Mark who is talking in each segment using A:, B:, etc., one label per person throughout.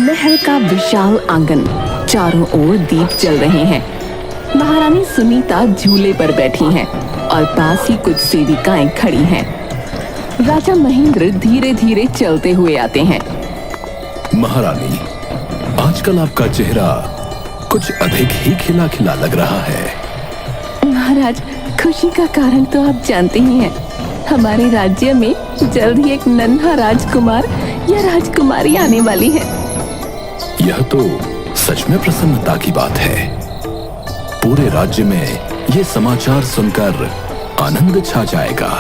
A: महल का विशाल आंगन, चारों ओर दीप जल रहे हैं। महारानी सुनीता झूले पर बैठी हैं और पास ही कुछ सेविकाएं खड़ी हैं। राजा महेंद्र धीरे धीरे चलते हुए आते हैं।
B: महारानी, आजकल आपका चेहरा कुछ अधिक ही खिला खिला लग रहा है।
A: महाराज, खुशी का कारण तो आप जानते ही हैं। हमारे राज्य में जल्द ही एक नन्हा राजकुमार या राजकुमारी आने वाली है।
B: यह तो सच में प्रसन्नता की बात है। पूरे राज्य में ये समाचार सुनकर आनंद छा जाएगा।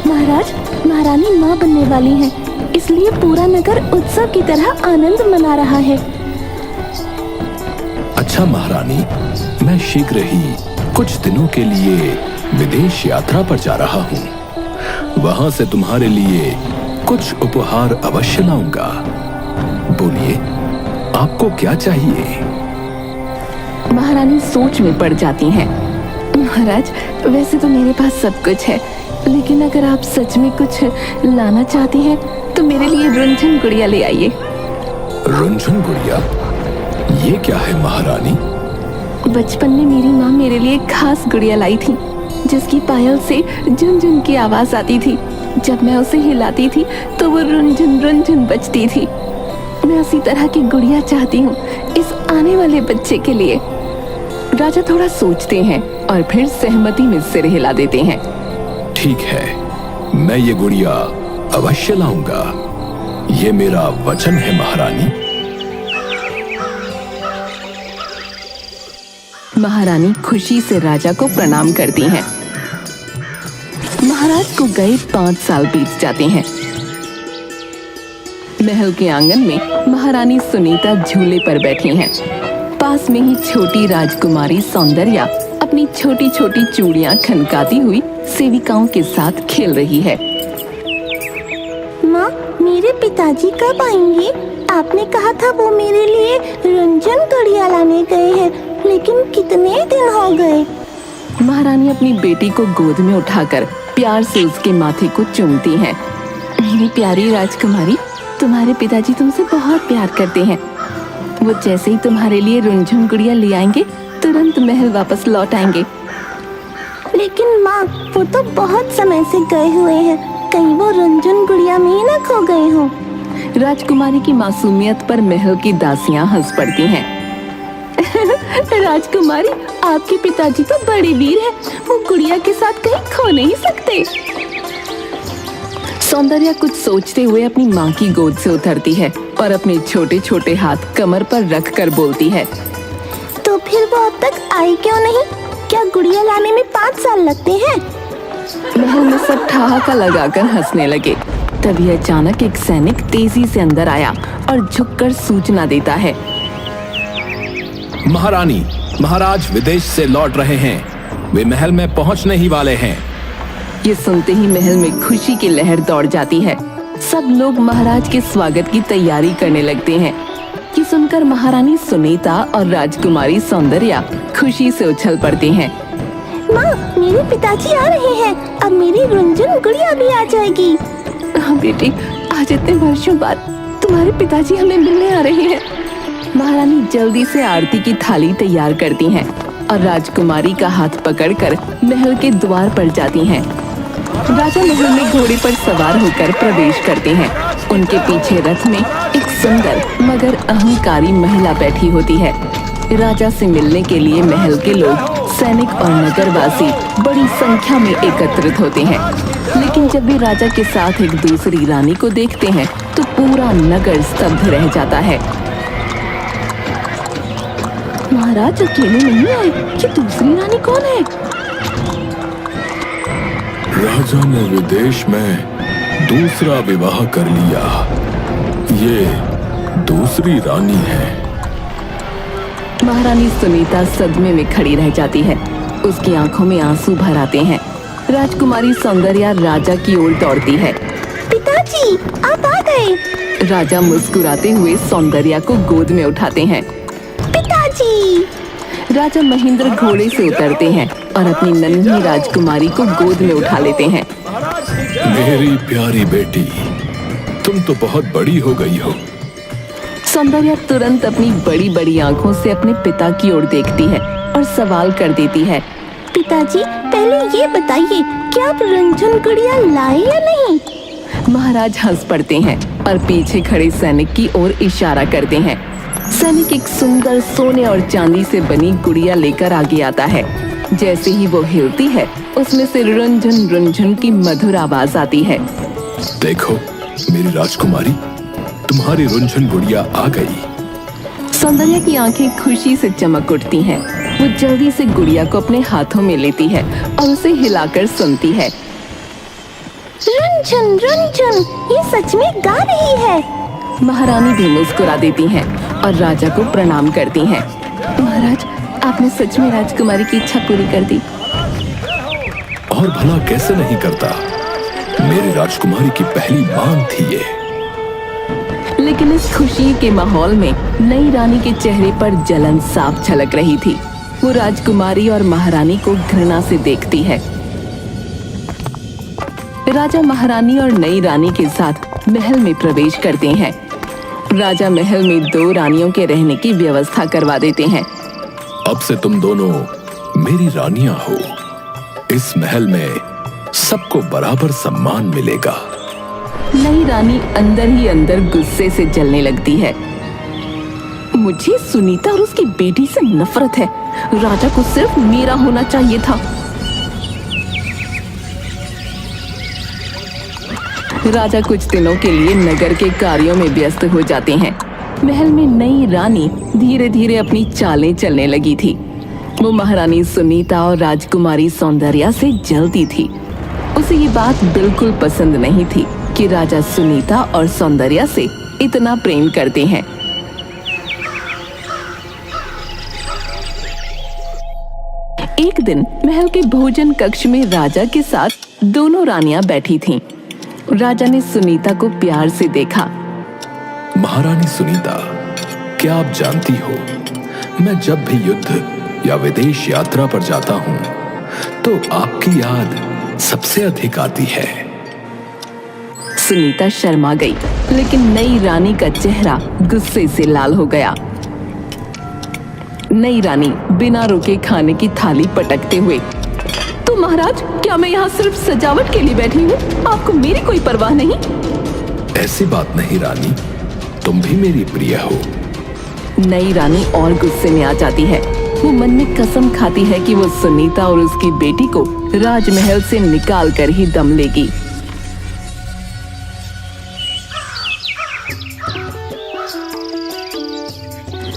C: महाराज, महारानी माँ बनने वाली हैं, इसलिए पूरा नगर उत्सव की तरह आनंद मना रहा है।
B: अच्छा महारानी, मैं शीघ्र ही कुछ दिनों के लिए विदेश यात्रा पर जा रहा हूँ। वहां से तुम्हारे लिए कुछ उपहार अवश्य लाऊंगा। बोलिए, आपको क्या चाहिए?
A: महारानी सोच में पड़ जाती हैं। महाराज, वैसे तो मेरे पास सब कुछ है, लेकिन अगर आप सच में कुछ लाना चाहती हैं तो मेरे लिए रुंझन गुड़िया ले आइए।
B: रुंझन गुड़िया? ये क्या है महारानी?
A: बचपन में मेरी माँ मेरे लिए खास गुड़िया लाई थी, जिसकी पायल से झुनझुन की आवाज आती थी। जब मैं उसे हिलाती थी तो वो रुंझुन रुंझुन बजती थी। मैं उसी तरह की गुड़िया चाहती हूँ इस आने वाले बच्चे के लिए। राजा थोड़ा सोचते हैं और फिर सहमति में सिर हिला देते हैं।
B: ठीक है, मैं ये गुड़िया अवश्य लाऊंगा। ये मेरा वचन है महारानी।
A: महारानी खुशी से राजा को प्रणाम करती हैं। महाराज को गए 5 साल बीत जाते हैं। महल के आंगन में महारानी सुनीता झूले पर बैठी हैं। पास में ही छोटी राजकुमारी सौंदर्या अपनी छोटी छोटी चूड़ियां खनकाती हुई सेविकाओं के साथ खेल रही है।
C: माँ, मेरे पिताजी कब आएंगे? आपने कहा था वो मेरे लिए रुंझन गुड़िया लाने गए हैं, लेकिन कितने दिन हो गए।
A: महारानी अपनी बेटी को गोद में उठाकर प्यार से उसके माथे को चूमती हैं। मेरी प्यारी राजकुमारी, तुम्हारे पिताजी तुमसे बहुत प्यार करते हैं। वो जैसे ही तुम्हारे लिए रुंझुन गुड़िया ले आएंगे, तुरंत महल वापस लौट आएंगे।
C: लेकिन माँ, वो तो बहुत समय से गए हुए हैं, कहीं वो रुंझुन गुड़िया में ही न खो गए हों।
A: राजकुमारी की मासूमियत पर महल की दासियां हंस पड़ती हैं। राजकुमारी, आपके पिताजी तो बड़े वीर हैं, वो गुड़िया के साथ कहीं खो नहीं सकते। सौंदर्या कुछ सोचते हुए अपनी माँ की गोद से उतरती है और अपने छोटे छोटे हाथ कमर पर रखकर बोलती है,
C: तो फिर वो अब तक आई क्यों नहीं? क्या गुड़िया लाने में 5 साल लगते हैं?
A: महल में सब ठहाका लगाकर हंसने लगे। तभी अचानक एक सैनिक तेजी से अंदर आया और झुककर सूचना देता है।
B: महारानी, महाराज विदेश से लौट रहे हैं। वे महल में पहुंचने ही वाले हैं।
A: ये सुनते ही महल में खुशी की लहर दौड़ जाती है। सब लोग महाराज के स्वागत की तैयारी करने लगते हैं। ये सुनकर महारानी सुनीता और राजकुमारी सौंदर्या खुशी से उछल पड़ती हैं।
C: माँ, मेरे पिताजी आ रहे हैं, अब मेरी रुंझुन गुड़िया भी आ जाएगी।
A: हाँ बेटी, आज इतने वर्षों बाद तुम्हारे पिताजी हमें मिलने आ रहे हैं। महारानी जल्दी से आरती की थाली तैयार करती हैं और राजकुमारी का हाथ पकड़कर महल के द्वार पर जाती हैं। राजा महल में घोड़े पर सवार होकर प्रवेश करते हैं। उनके पीछे रथ में एक सुंदर मगर अहंकारी महिला बैठी होती है। राजा से मिलने के लिए महल के लोग, सैनिक और नगरवासी बड़ी संख्या में एकत्रित होते हैं। लेकिन जब भी राजा के साथ एक दूसरी रानी को देखते हैं तो पूरा नगर स्तब्ध रह जाता है। महाराज अकेले नहीं आए, ये दूसरी रानी कौन है?
B: राजा ने विदेश में दूसरा विवाह कर लिया। ये दूसरी रानी है।
A: महारानी सुनीता सदमे में खड़ी रह जाती है। उसकी आंखों में आंसू भर आते हैं। राजकुमारी सौंदर्या राजा की ओर दौड़ती है।
C: पिताजी, आप आ गए।
A: राजा मुस्कुराते हुए सौंदर्या को गोद में उठाते हैं।
C: पिताजी!
A: राजा महेंद्र घोड़े से उतरते हैं और अपनी नन्ही राजकुमारी को गोद में उठा लेते हैं।
B: मेरी प्यारी बेटी, तुम तो बहुत बड़ी हो गई हो।
A: सौंदर्या तुरंत अपनी बड़ी बड़ी आंखों से अपने पिता की ओर देखती है और सवाल कर देती है।
C: पिताजी, पहले ये बताइए कि आप रंजन गुड़िया लाए या नहीं?
A: महाराज हंस पड़ते हैं और पीछे खड़े सैनिक की ओर इशारा करते हैं। सैनिक एक सुंदर सोने और चांदी से बनी गुड़िया लेकर आगे आता है। जैसे ही वो हिलती है, उसमें से रुंझुन रुंझुन की मधुर आवाज आती है।
B: देखो मेरी राजकुमारी, तुम्हारी रुंझुन गुड़िया आ गई।
A: सौंदर्या की आंखें खुशी से चमक उठती हैं। वो जल्दी से गुड़िया को अपने हाथों में लेती है और उसे हिलाकर सुनती है।
C: रंजन रंजन, ये सच में गा रही है।
A: महारानी भी मुस्कुरा देती हैं और राजा को प्रणाम करती हैं। महाराज, आपने सच में राजकुमारी की इच्छा पूरी कर दी।
B: और भला कैसे नहीं करता, मेरी राजकुमारी की पहली मांग थी ये।
A: लेकिन इस खुशी के माहौल में नई रानी के चेहरे पर जलन साफ झलक रही थी। वो राजकुमारी और महारानी को घृणा से देखती है। राजा महारानी और नई रानी के साथ महल में प्रवेश करते हैं। राजा महल में 2 रानियों के रहने की व्यवस्था करवा देते हैं।
B: अब से तुम दोनों मेरी रानियां हो। इस महल में सबको बराबर सम्मान मिलेगा।
A: नई रानी अंदर ही अंदर गुस्से से जलने लगती है। मुझे सुनीता और उसकी बेटी से नफरत है। राजा को सिर्फ मेरा होना चाहिए था। राजा कुछ दिनों के लिए नगर के कार्यों में व्यस्त हो जाते हैं। महल में नई रानी धीरे धीरे अपनी चालें चलने लगी थी। वो महारानी सुनीता और राजकुमारी सौंदर्या से जलती थी। उसे ये बात बिल्कुल पसंद नहीं थी कि राजा सुनीता और सौंदर्या से इतना प्रेम करते हैं। एक दिन महल के भोजन कक्ष में राजा के साथ दोनों रानियां बैठी थीं। राजा ने सुनीता को प्यार से देखा।
B: महारानी सुनीता, क्या आप जानती हो, मैं जब भी युद्ध या विदेश यात्रा पर जाता हूँ तो आपकी याद सबसे अधिक आती है।
A: सुनीता शर्मा गई, लेकिन नई रानी का चेहरा गुस्से से लाल हो गया। नई रानी बिना रुके खाने की थाली पटकते हुए, तो महाराज, क्या मैं यहाँ सिर्फ सजावट के लिए बैठी हूँ? आपको मेरी कोई परवाह नहीं?
B: ऐसी बात नहीं रानी, तुम भी मेरी प्रिय हो।
A: नई रानी और गुस्से में आ जाती है। वो मन में कसम खाती है कि वो सुनीता और उसकी बेटी को राजमहल से निकाल कर ही दम लेगी।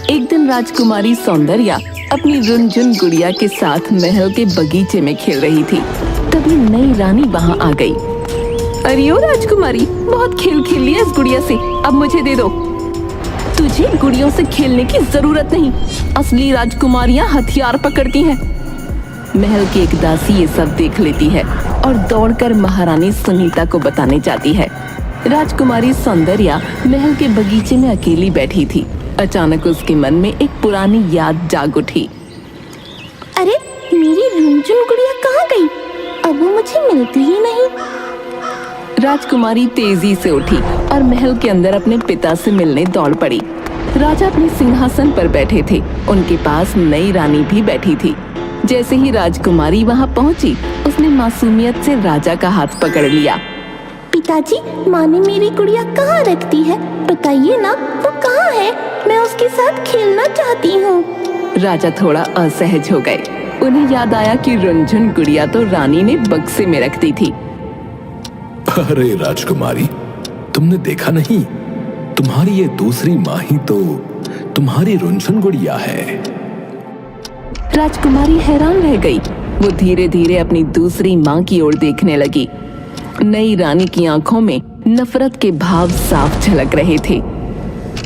A: एक दिन राजकुमारी सौंदर्या अपनी रुनझुन गुड़िया के साथ महल के बगीचे में खेल रही थी। तभी नई रानी वहां आ गई। अरे ओ राजकुमारी, बहुत खेल खेल लिया इस गुड़िया से, अब मुझे दे दो। तुझे गुड़ियों से खेलने की जरूरत नहीं। असली राजकुमारियां हथियार पकड़ती हैं। महल की एक दासी ये सब देख लेती है और दौड़कर महारानी सुनीता को बताने जाती है। राजकुमारी सौंदर्या महल के बगीचे में अकेली बैठी थी। अचानक उसके मन में एक पुरानी याद जाग उठी।
C: अरे, मेरी रुनझुन गुड़िया कहाँ गई? अब वो मुझे मिलती ही नहीं।
A: राजकुमारी तेजी से उठी और महल के अंदर अपने पिता से मिलने दौड़ पड़ी। राजा अपने सिंहासन पर बैठे थे। उनके पास नई रानी भी बैठी थी। जैसे ही राजकुमारी वहां पहुंची, उसने मासूमियत से राजा का हाथ पकड़ लिया।
C: पिताजी, माँ ने मेरी गुड़िया कहाँ रखती है? बताइए ना, वो कहाँ है? मैं उसके साथ खेलना चाहती हूँ।
A: राजा थोड़ा असहज हो गए। उन्हें याद आया कि रुनझुन गुड़िया तो रानी ने बक्से में रख दी थी।
B: अरे राजकुमारी, तुमने देखा नहीं, तुम्हारी ये दूसरी माँ ही तो तुम्हारी रुनझुन गुड़िया है।
A: राजकुमारी हैरान रह गई। वो धीरे धीरे अपनी दूसरी माँ की ओर देखने लगी। नई रानी की आंखों में नफरत के भाव साफ झलक रहे थे।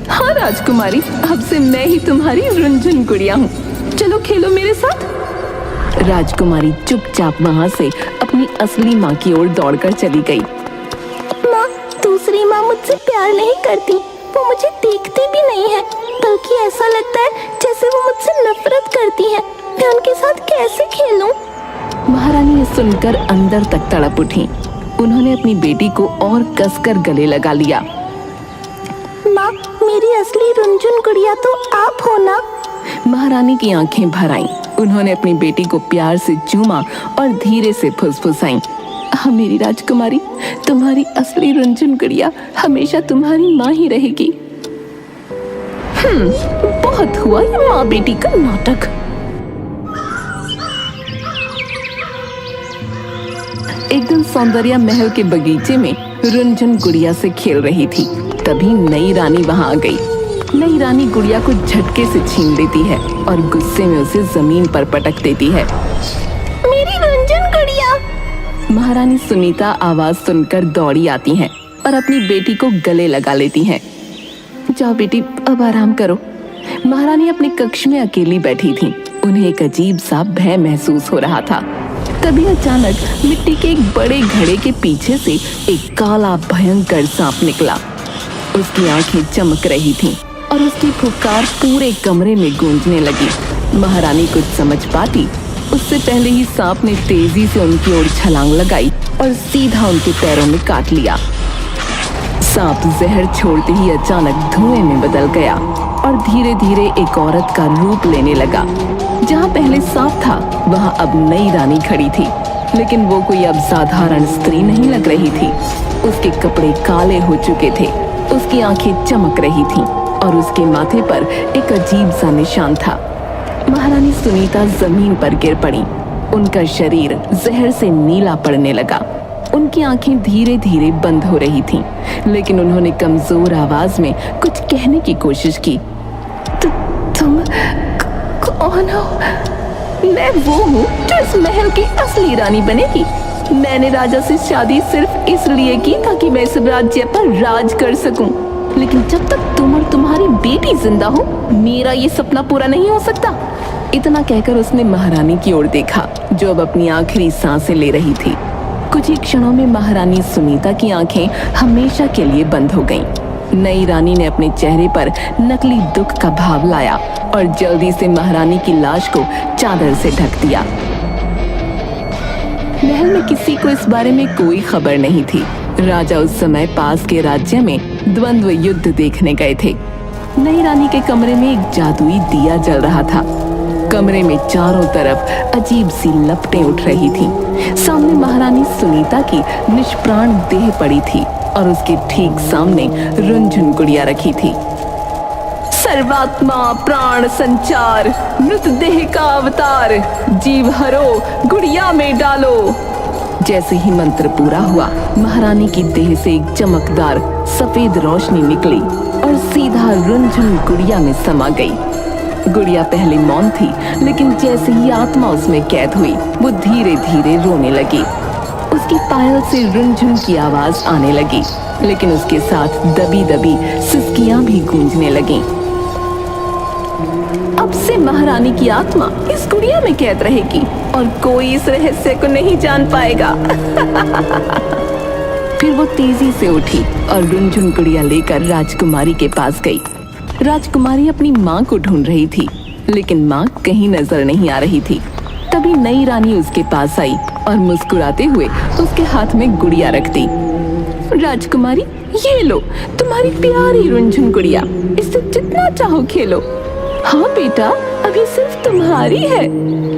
A: हाँ राजकुमारी, अब से मैं ही तुम्हारी रुनझुन गुड़िया हूँ। चलो खेलो मेरे साथ। राजकुमारी चुपचाप वहाँ से अपनी असली माँ की ओर दौड़कर चली गई।
C: माँ, दूसरी माँ मुझसे प्यार नहीं करती। वो मुझे देखती भी नहीं है, बल्कि ऐसा लगता है जैसे वो मुझसे नफरत करती है। मैं उनके साथ कैसे खेलूं?
A: महारानी ये सुनकर अंदर तक तड़प उठी। उन्होंने अपनी बेटी को और कसकर गले लगा लिया।
C: माँ, माँ, मेरी असली रुनझुन गुड़िया तो आप हो ना?
A: महारानी की आंखें भर आईं। उन्होंने अपनी बेटी को प्यार से चूमा और धीरे से फुसफुसाईं। हाँ मेरी राजकुमारी, तुम्हारी असली रुनझुन गुड़िया हमेशा तुम्हारी माँ ही रहेगी। बहुत हुआ ये माँ बेटी का नाटक। एक दिन सौंदर्य महल के बगीचे में रुनझुन गुड़िया से खेल रही थी। तभी नई रानी वहां आ गई। नई रानी गुड़िया को झटके से छीन लेती है और गुस्से में उसे जमीन पर पटक देती है।
C: मेरी रुनझुन गुड़िया!
A: महारानी सुनीता आवाज सुनकर दौड़ी आती हैं और अपनी बेटी को गले लगा लेती हैं। जाओ बेटी, अब आराम करो। महारानी अपने कक्ष में अकेली बैठी थी। उन्हें एक अजीब सा भय महसूस हो रहा था। तभी अचानक मिट्टी के एक बड़े घड़े के पीछे से एक काला भयंकर सांप निकला। उसकी आंखें चमक रही थीं और उसकी फुफकार पूरे कमरे में गूंजने लगी। महारानी कुछ समझ पाती उससे पहले ही सांप ने तेजी से उनकी ओर छलांग लगाई और सीधा उनके पैरों में काट लिया। सांप जहर छोड़ते ही अचानक धुएं में बदल गया और धीरे धीरे एक औरत का रूप लेने लगा। जहाँ पहले सांप था वहाँ अब नई रानी खड़ी थी, लेकिन वो कोई अब साधारण स्त्री नहीं लग रही थी। उसके कपड़े काले हो चुके थे, उसकी आंखें चमक रही थीं और उसके माथे पर एक अजीब सा निशान था। महारानी सुनीता जमीन पर गिर पड़ी। उनका शरीर जहर से नीला पड़ने लगा। उनकी आंखें धीरे धीरे बंद हो रही थीं, लेकिन उन्होंने कमजोर आवाज में कुछ कहने की कोशिश की। तुम कौन हो? मैं वो हूँ जो इस महल की असली रानी बनेगी। मैंने राजा से शादी सिर्फ इसलिए की ताकि मैं इस राज्य पर राज कर सकूं। लेकिन जब तक तुम और तुम्हारी बेटी जिंदा हो, मेरा ये सपना पूरा नहीं हो सकता। इतना कहकर उसने महारानी की ओर देखा, जो अब अपनी आखिरी सांसें ले रही थी। कुछ ही क्षणों में महारानी सुनीता की आंखें हमेशा के लिए बंद हो गईं। नई रानी ने अपने चेहरे पर नकली दुख का भाव लाया और जल्दी से महारानी की लाश को चादर से ढक दिया। महल में किसी को इस बारे में कोई खबर नहीं थी। राजा उस समय पास के राज्य में द्वंद्व युद्ध देखने गए थे। नई रानी के कमरे में एक जादुई दिया जल रहा था। कमरे में चारों तरफ अजीब सी लपटें उठ रही थीं। सामने महारानी सुनीता की निष्प्राण देह पड़ी थी और उसके ठीक सामने रुनझुन गुड़िया रखी थी। सर्वात्मा प्राण संचार, मृतदेह का अवतार, जीव हरो गुड़िया में डालो। जैसे ही मंत्र पूरा हुआ, महारानी की देह से एक चमकदार सफेद रोशनी निकली और सीधा रुनझुन गुड़िया में समा गई। गुड़िया पहले मौन थी, लेकिन जैसे ही आत्मा उसमें कैद हुई, वो धीरे धीरे रोने लगी। उसकी पायल से रुनझुन की आवाज आने लगी, लेकिन उसके साथ दबी दबी सिसकियां भी गूंजने लगीं। अब से महारानी की आत्मा इस गुड़िया में कैद रहेगी और कोई इस रहस्य को नहीं जान पाएगा। फिर वो तेजी से उठी और रुनझुन गुड़िया लेकर राजकुमारी के पास गई। राजकुमारी अपनी माँ को ढूंढ रही थी, लेकिन माँ कहीं नजर नहीं आ रही थी। तभी नई रानी उसके पास आई और मुस्कुराते हुए उसके हाथ में गुड़िया रख दी। राजकुमारी, ये लो तुम्हारी प्यारी रुनझुन गुड़िया, इससे जितना चाहो खेलो। हाँ बेटा, अब ये सिर्फ तुम्हारी है।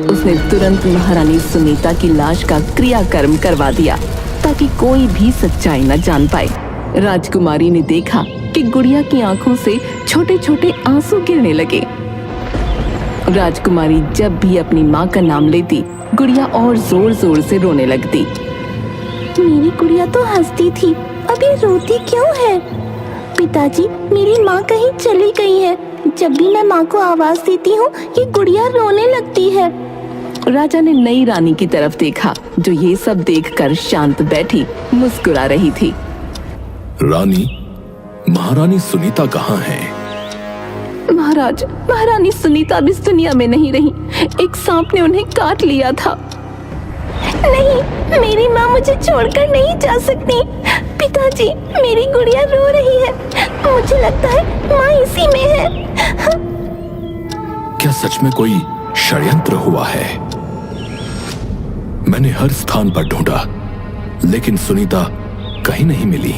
A: उसने तुरंत महारानी सुनीता की लाश का क्रियाकर्म करवा दिया ताकि कोई भी सच्चाई न जान पाए। राजकुमारी ने देखा कि गुड़िया की आंखों से छोटे छोटे आंसू गिरने लगे। राजकुमारी जब भी अपनी माँ का नाम लेती, गुड़िया और जोर जोर से रोने लगती।
C: मेरी गुड़िया तो हंसती थी, अब ये रोती क्यों है? पिताजी, मेरी माँ कहीं चली गई है। जब भी मैं माँ को आवाज देती हूँ, ये गुड़िया रोने लगती है।
A: राजा ने नई रानी की तरफ देखा, जो ये सब देखकर शांत बैठी मुस्कुरा रही थी।
B: रानी, महारानी सुनीता कहाँ है?
A: महाराज, महारानी सुनीता अब इस दुनिया में नहीं रही। एक सांप ने उन्हें काट लिया था।
C: नहीं, मेरी माँ मुझे छोड़कर नहीं जा सकती। पिताजी, मेरी गुड़िया रो रही है। मुझे लगता है माँ इसी में है।
B: क्या सच में कोई षड्यंत्र हुआ है? मैंने हर स्थान पर ढूंढा, लेकिन सुनीता कहीं नहीं मिली।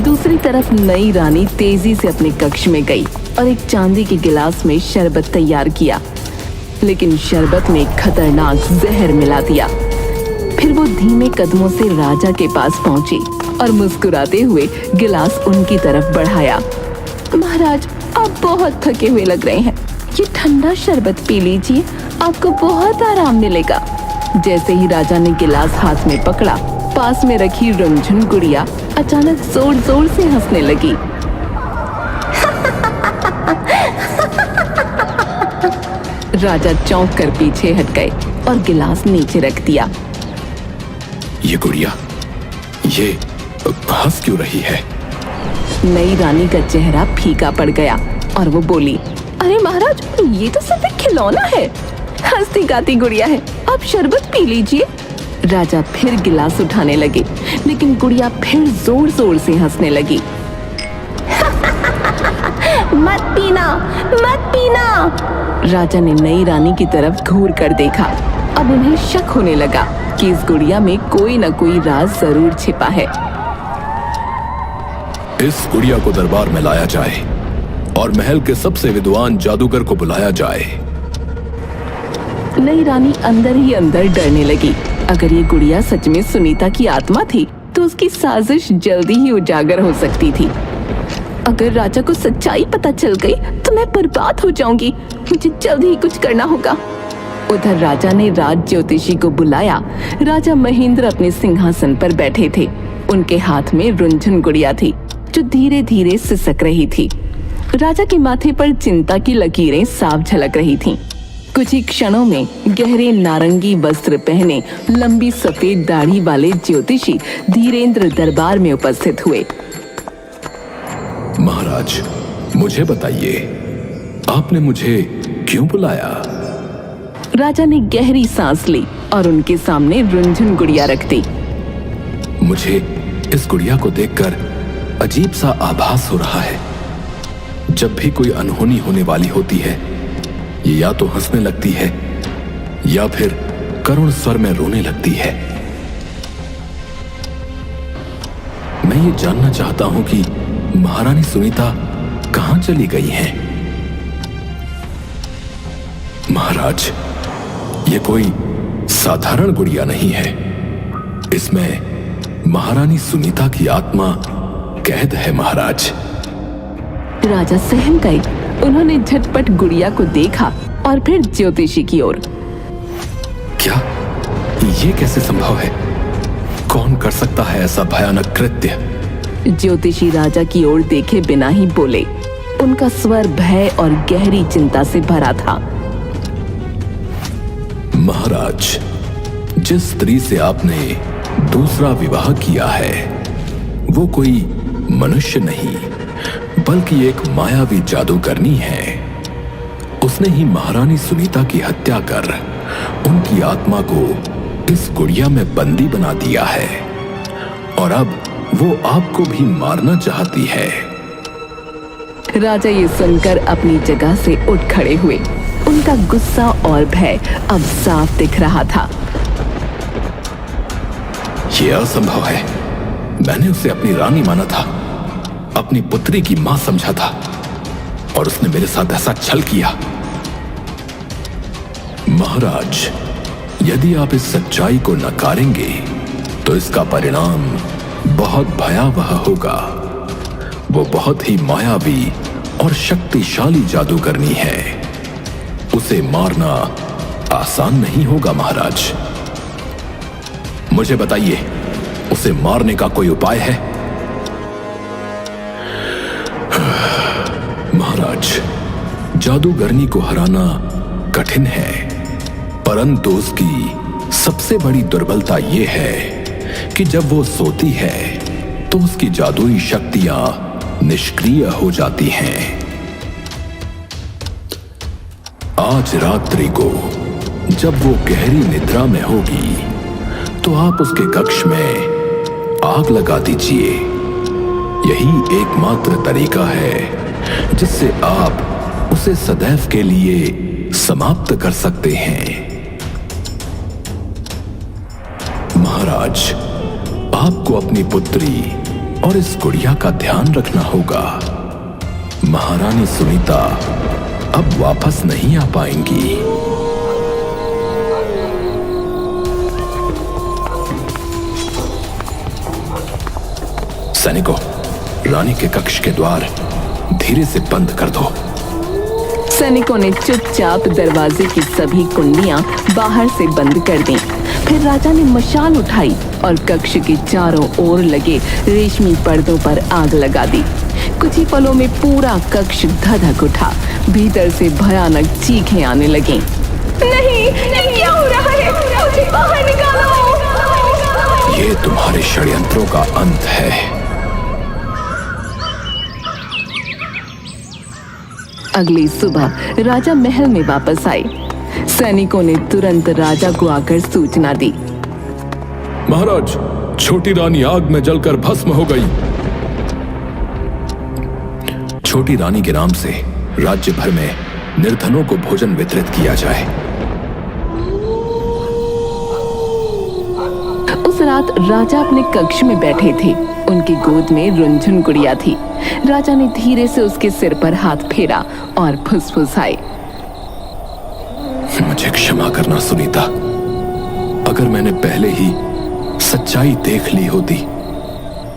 A: दूसरी तरफ नई रानी तेजी से अपने कक्ष में गई और एक चांदी के गिलास में शरबत तैयार किया, लेकिन शरबत में खतरनाक जहर मिला दिया। फिर वो धीमे कदमों से राजा के पास पहुंची और मुस्कुराते हुए गिलास उनकी तरफ बढ़ाया। महाराज, आप बहुत थके हुए लग रहे हैं, ये ठंडा शरबत पी लीजिए, आपको बहुत आराम मिलेगा। जैसे ही राजा ने गिलास हाथ में पकड़ा, पास में रखी रुनझुन गुड़िया अचानक जोर जोर से हंसने लगी। राजा चौंक कर पीछे हट गए और गिलास नीचे रख दिया।
B: ये गुड़िया, ये हंस क्यों रही है?
A: नई रानी का चेहरा फीका पड़ गया और वो बोली, अरे महाराज, ये तो सिर्फ एक खिलौना है, हंसती गाती गुड़िया है, आप शरबत पी लीजिए। राजा फिर गिलास उठाने लगे, लेकिन गुड़िया फिर जोर जोर से हंसने लगी।
C: मत पीना, मत पीना।
A: राजा ने नई रानी की तरफ घूर कर देखा। अब उन्हें शक होने लगा कि इस गुड़िया में कोई न कोई राज जरूर छिपा है।
B: इस गुड़िया को दरबार में लाया जाए और महल के सबसे विद्वान जादूगर को बुलाया जाए।
A: नई रानी अंदर ही अंदर डरने लगी। अगर ये गुड़िया सच में सुनीता की आत्मा थी तो उसकी साजिश जल्दी ही उजागर हो सकती थी। अगर राजा को सच्चाई पता चल गई तो मैं बर्बाद हो जाऊंगी, मुझे जल्द ही कुछ करना होगा। उधर राजा ने राज ज्योतिषी को बुलाया। राजा महेंद्र अपने सिंहासन पर बैठे थे। उनके हाथ में रुनझुन गुड़िया थी जो धीरे धीरे सिसक रही थी। राजा के माथे पर चिंता की लकीरें साफ झलक रही थीं। कुछ ही क्षणों में गहरे नारंगी वस्त्र पहने लंबी सफेद दाढ़ी वाले ज्योतिषी धीरेन्द्र दरबार में उपस्थित हुए।
B: महाराज, मुझे बताइए, आपने मुझे क्यों बुलाया?
A: राजा ने गहरी सांस ली और उनके सामने रुनझुन गुड़िया रख दी।
B: मुझे इस गुड़िया को देखकर अजीब सा आभास हो रहा है। जब भी कोई अनहोनी होने वाली होती है, ये या तो हंसने लगती है या फिर करुण स्वर में रोने लगती है। मैं ये जानना चाहता हूं कि महारानी सुनीता कहां चली गई हैं? महाराज, ये कोई साधारण गुड़िया नहीं है। इसमें महारानी सुनीता की आत्मा कैद है महाराज।
A: राजा सहम गए। उन्होंने झटपट गुड़िया को देखा और फिर ज्योतिषी की ओर।
B: क्या ये कैसे संभव है? कौन कर सकता है ऐसा भयानक कृत्य?
A: ज्योतिषी राजा की ओर देखे बिना ही बोले। उनका स्वर भय और गहरी चिंता से भरा था।
B: महाराज, जिस स्त्री से आपने दूसरा विवाह किया है वो कोई मनुष्य नहीं बल्कि एक मायावी जादूगरनी है। उसने ही महारानी सुनीता की हत्या कर उनकी आत्मा को इस गुड़िया में बंदी बना दिया है और अब वो आपको भी मारना चाहती है।
A: राजा ये सुनकर अपनी जगह से उठ खड़े हुए। उनका गुस्सा और भय अब साफ दिख रहा था।
B: यह असंभव है। मैंने उसे अपनी रानी माना था, अपनी पुत्री की मां समझा था और उसने मेरे साथ ऐसा छल किया। महाराज, यदि आप इस सच्चाई को नकारेंगे तो इसका परिणाम बहुत भयावह होगा। वो बहुत ही मायावी और शक्तिशाली जादूगरनी है। उसे मारना आसान नहीं होगा महाराज। मुझे बताइए, उसे मारने का कोई उपाय है? महाराज, जादूगरनी को हराना कठिन है, परंतु उसकी सबसे बड़ी दुर्बलता यह है कि जब वो सोती है तो उसकी जादुई शक्तियां निष्क्रिय हो जाती हैं। आज रात्रि को जब वो गहरी निद्रा में होगी तो आप उसके कक्ष में आग लगा दीजिए। यही एकमात्र तरीका है जिससे आप उसे सदैव के लिए समाप्त कर सकते हैं। महाराज, आपको अपनी पुत्री और इस गुड़िया का ध्यान रखना होगा। महारानी सुनीता अब वापस नहीं आ पाएंगी। सैनिकों, रानी के कक्ष के द्वार धीरे से बंद कर दो।
A: सैनिकों ने चुपचाप दरवाजे की सभी कुंडियां बाहर से बंद कर दी। फिर राजा ने मशाल उठाई और कक्ष के चारों ओर लगे रेशमी पर्दों पर आग लगा दी। कुछ ही पलों में पूरा कक्ष धधक उठा। भीतर से भयानक चीखें आने लगीं। नहीं, नहीं, क्या हो रहा है? मुझे बाहर निकालो!
B: ये तुम्हारे षड्यंत्रों का अंत है।
A: अगली सुबह राजा महल में वापस आए। सैनिकों ने तुरंत राजा को आकर सूचना दी।
B: महाराज, छोटी रानी आग में जलकर भस्म हो गई। छोटी रानी के नाम से राज्य भर में निर्धनों को भोजन वितरित किया जाए।
A: उस रात राजा अपने कक्ष में बैठे थे। उनकी गोद में रुनझुन गुड़िया थी। राजा ने धीरे से उसके सिर पर हाथ फेरा और फुसफुसाए।
B: मुझे क्षमा करना सुनीता। अगर मैंने पहले ही सच्चाई देख ली होती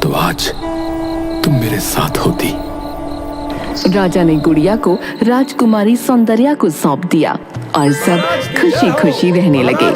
B: तो आज तुम मेरे साथ होती।
A: राजा ने गुड़िया को राजकुमारी सौंदर्या को सौंप दिया और सब खुशी खुशी रहने लगे।